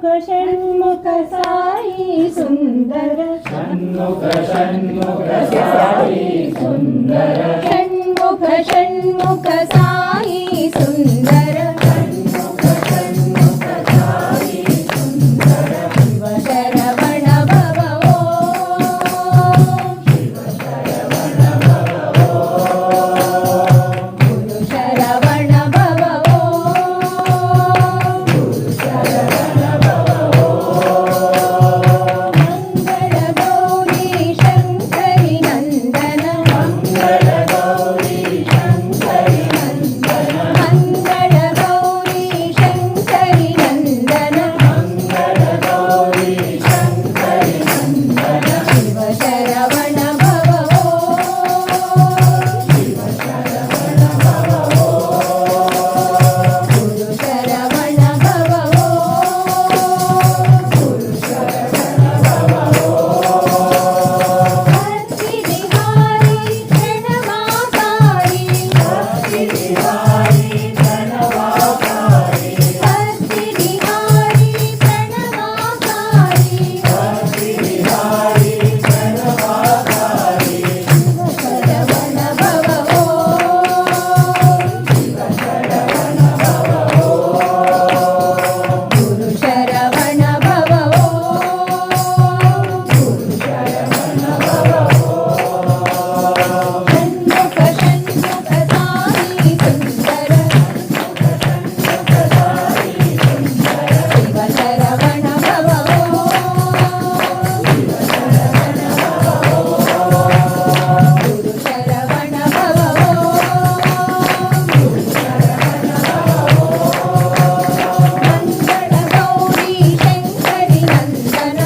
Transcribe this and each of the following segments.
षण्मुख साई सुंदर षण्मुख साई सुंदर षण्मुख साई सुंदर शिव शरवण भव गुरु शरवण भव मंगल गौरी शंकरी नंदन मंगल गौरी शंकरी नंदन शिव शरवण भव गुरु शरवण भव भक्ति विहारी प्रणवाकारी भक्ति विहारी प्रणवाकारी शरवण भव गुरु शरवण भव षण्मुख साई सुंदर शिव शरवण भव गुरु शरवण भव मंगल गौरी शंकरी नंदन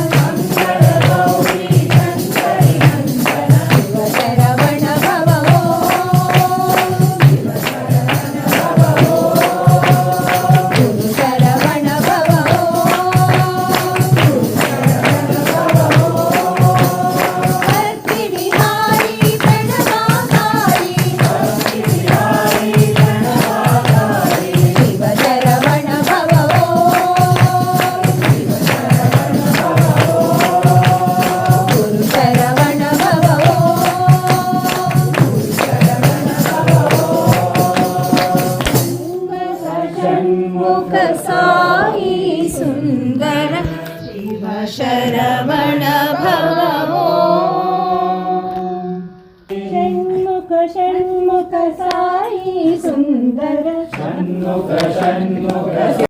शिव शरवण भव गुरु शरवण भव भक्ति विहारी प्रणवाकारी शिव शरवण भव गुरु शरवण भव षण्मुख साई सुंदर शिव शरवण भव षण्मुख साई सुंदर षण्मुख